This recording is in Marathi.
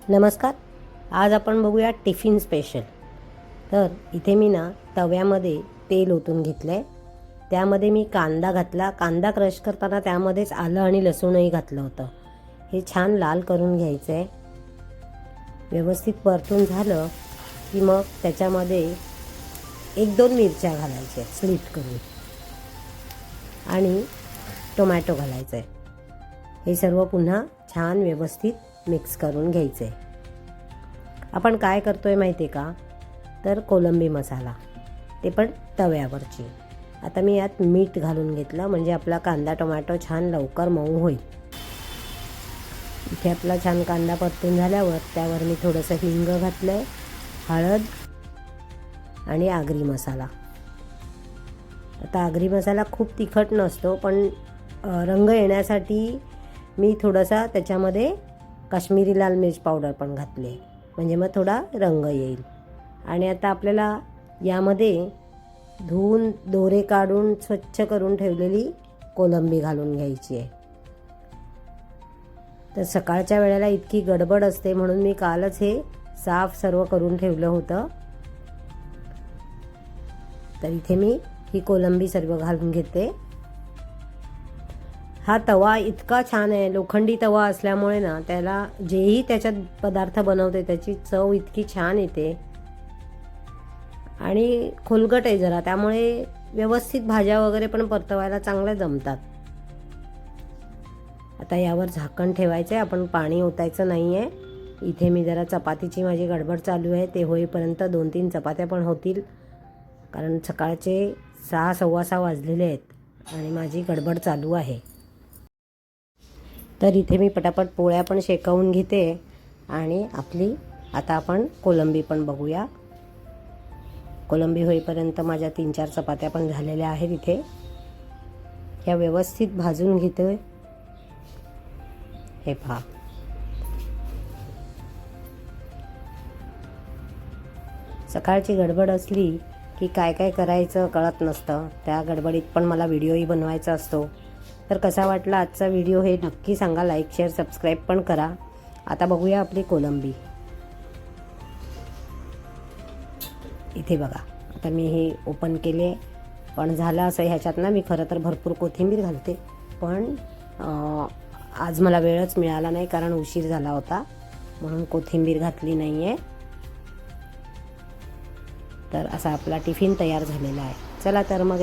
नमस्कार. आज आपण बघूया टिफिन स्पेशल. तर इथे मी तव्यामध्ये तेल ओतून घेतलं आहे. त्यामध्ये मी कांदा घातला. कांदा क्रश करताना त्यामध्येच आलं आणि लसूणही घातलं होतं. हे छान लाल करून घ्यायचं आहे. व्यवस्थित परतून झालं की मग त्याच्यामध्ये 1-2 मिरच्या घालायच्या स्लिट करून आणि टोमॅटो घालायचं आहे. हे सर्व पुन्हा छान व्यवस्थित मिक्स करून घ्यायचं आहे. आपण काय करतो आहे माहिती आहे का, तर कोलंबी मसाला, ते पण तव्यावरची. आता मी यात मीठ घालून घेतलं म्हणजे आपला कांदा टोमॅटो छान लवकर मऊ होईल. इथे आपला छान कांदा परतून झाल्यावर त्यावर मी थोडंसं हिंग घातलं आहे, हळद आणि आगरी मसाला. आता आगरी मसाला खूप तिखट नसतो, पण रंग येण्यासाठी मी थोडासा त्याच्यामध्ये काश्मीरी लाल मिर्च पावडर पण घातली, म्हणजे मग थोडा रंग येईल. आणि आता आपल्याला यामध्ये धुवून दोरे काढून स्वच्छ करून ठेवलेली कोलंबी घालून घ्यायची आहे. तर सकाळच्या वेळेला इतकी गडबड असते म्हणून मी कालच हे साफ सर्व करून ठेवलं होतं. तर इथे मी ही कोलंबी सर्व घालून घेते. हा तवा इतका छान आहे, लोखंडी तवा असल्यामुळे त्याला जेही त्याच्यात पदार्थ बनवते त्याची चव इतकी छान येते आणि खोलगट आहे जरा, त्यामुळे व्यवस्थित भाज्या वगैरे पण परतवायला चांगल्या जमतात. आता यावर झाकण ठेवायचं आहे, आपण पाणी ओतायचं नाही आहे. इथे मी जरा चपातीची माझी गडबड चालू आहे, ते होईपर्यंत 2-3 चपात्या पण होतील, कारण सकाळचे 6-6:15 वाजलेले आहेत आणि माझी गडबड चालू आहे. तर इथे मी पटापट पोळ्या पण शेकवून घेते आणि आता आपण कोलंबी पण बघूया. कोलंबी होईपर्यंत माझ्या 3-4 चपात्या पण झालेल्या आहेत. इथे ह्या व्यवस्थित भाजून घेते. हे पहा, सकाळची गडबड असली की काय काय करायचं कळत नसतं. त्या गडबडीत पण मला व्हिडिओही बनवायचा असतो. तर कसा वाटला आजचा व्हिडिओ हे नक्की सांगा. लाईक शेअर सबस्क्राईब पण करा. आता बघूया आपली कोलंबी. इथे बघा, आता मी हे ओपन केले, पण झालं असं ह्याच्यात मी खरं तर भरपूर कोथिंबीर घालते, पण आज मला वेळच मिळाला नाही कारण उशीर झाला होता, म्हणून कोथिंबीर घातली नाही आहे. तर असा आपला टिफिन तयार झालेला आहे. चला तर मग